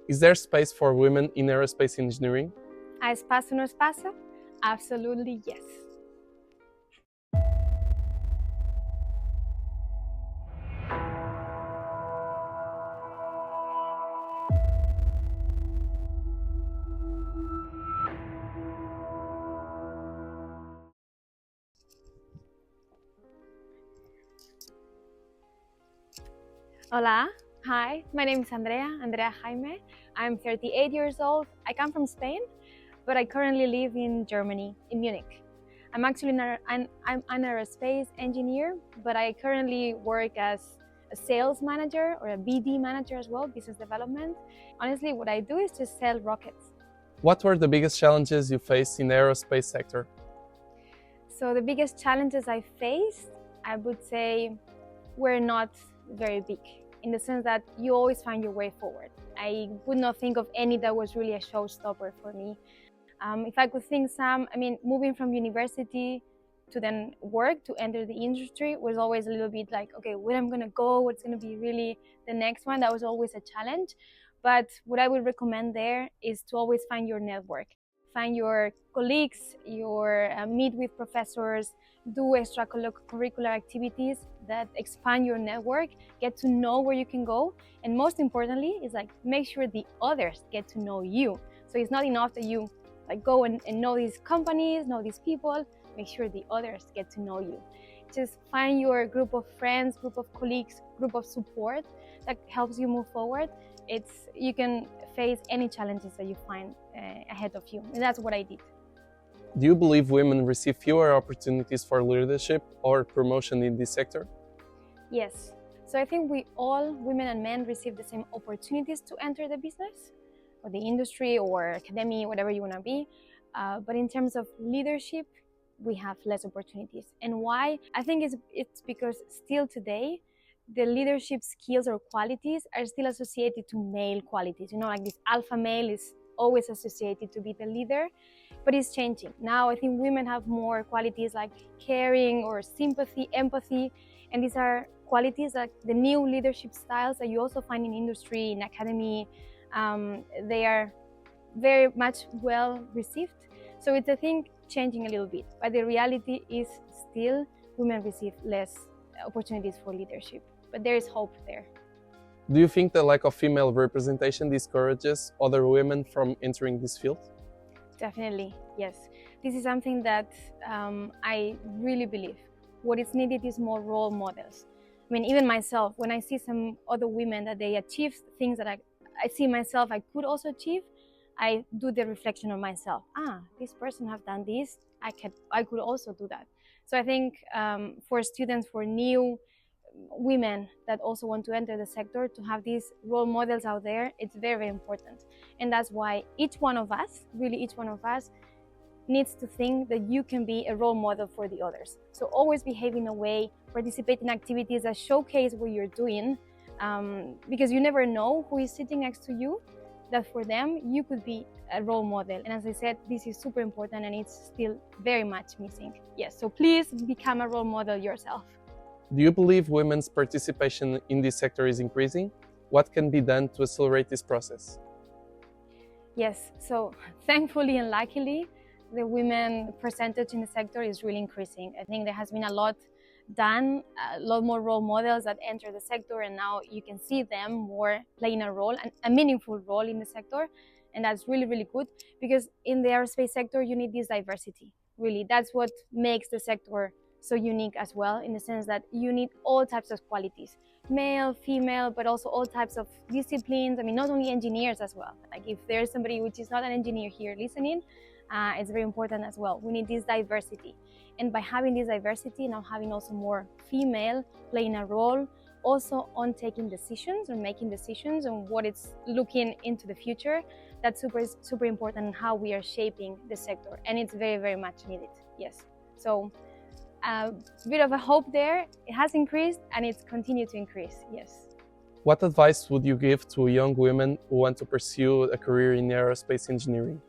Is there space for women in aerospace engineering? ¿Hay espacio o no espacio? Absolutely yes. Hola, hi, my name is Andrea Jaime. I'm 38 years old. I come from Spain, but I currently live in Germany, in Munich. I'm actually I'm an aerospace engineer, but I currently work as a sales manager or a BD manager as well, business development. Honestly, what I do is just sell rockets. What were the biggest challenges you faced in the aerospace sector? So the biggest challenges I faced, I would say, were not very big, in the sense that you always find your way forward. I would not think of any that was really a showstopper for me. If I could think some, moving from university to then work to enter the industry was always a little bit like, okay, where I'm gonna go, what's gonna be really the next one. That was always a challenge. But what I would recommend there is to always find your network. Find your colleagues, meet with professors, do extracurricular activities that expand your network, get to know where you can go, and most importantly is like make sure the others get to know you. So it's not enough that you go and know these companies, know these people, make sure the others get to know you. Just find your group of friends, group of colleagues, group of support that helps you move forward. You can face any challenges that you find ahead of you, and that's what I did. Do you believe women receive fewer opportunities for leadership or promotion in this sector? Yes. So I think we all, women and men, receive the same opportunities to enter the business or the industry or academy, whatever you want to be. But in terms of leadership, we have less opportunities. And why? I think it's because still today, the leadership skills or qualities are still associated to male qualities. Like this alpha male is always associated to be the leader, but it's changing. Now I think women have more qualities like caring or sympathy, empathy, and these are qualities like the new leadership styles that you also find in industry, in academy. They are very much well received. So it's, I think, changing a little bit, but the reality is still women receive less opportunities for leadership, but there is hope there. Do you think the lack of female representation discourages other women from entering this field? Definitely, yes. This is something that I really believe. What is needed is more role models. Even myself, when I see some other women that they achieve things that I see myself I could also achieve, I do the reflection of myself. This person have done this, I could also do that. So I think for students, for new women that also want to enter the sector, to have these role models out there, it's very, very important. And that's why each one of us, really each one of us, needs to think that you can be a role model for the others. So always behave in a way, participate in activities that showcase what you're doing, because you never know who is sitting next to you, that for them you could be a role model. And as I said, this is super important and it's still very much missing. Yes, so please become a role model yourself. Do you believe women's participation in this sector is increasing? What can be done to accelerate this process? Yes, so thankfully and luckily, the women percentage in the sector is really increasing. I think there has been a lot done, a lot more role models that enter the sector, and now you can see them more playing a role, a meaningful role in the sector. And that's really, really good, because in the aerospace sector, you need this diversity. Really, that's what makes the sector so unique as well, in the sense that you need all types of qualities, male, female, but also all types of disciplines. Not only engineers as well. Like if there's somebody which is not an engineer here listening, it's very important as well. We need this diversity. And by having this diversity, now having also more female playing a role, also on taking decisions or making decisions on what it's looking into the future, that's super important in how we are shaping the sector. And it's very, very much needed, yes. So a bit of a hope there. It has increased and it's continued to increase, yes. What advice would you give to young women who want to pursue a career in aerospace engineering?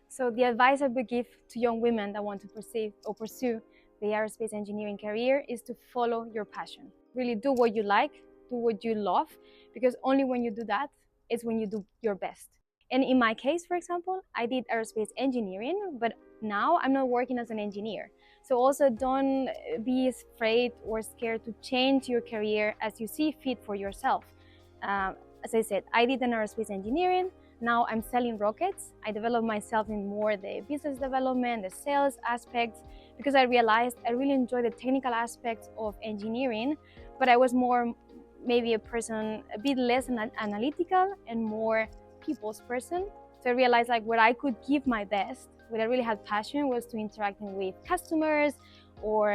So the advice I would give to young women that want to pursue the aerospace engineering career is to follow your passion. Really do what you like, do what you love, because only when you do that, is when you do your best. And in my case, for example, I did aerospace engineering, but now I'm not working as an engineer. So also don't be afraid or scared to change your career as you see fit for yourself. As I said, I did an aerospace engineering. Now I'm selling rockets. I developed myself in more the business development, the sales aspects, because I realized I really enjoy the technical aspects of engineering, but I was more maybe a person a bit less analytical and more people's person. So I realized like what I could give my best, what I really had passion was to interacting with customers or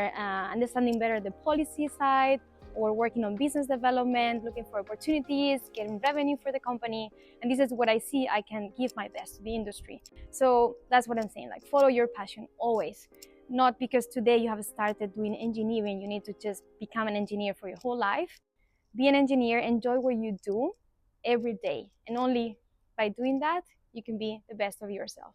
understanding better the policy side or working on business development, looking for opportunities, getting revenue for the company. And this is what I see I can give my best to the industry. So that's what I'm saying, like follow your passion always. Not because today you have started doing engineering, you need to just become an engineer for your whole life. Be an engineer, enjoy what you do every day. And only by doing that, you can be the best of yourself.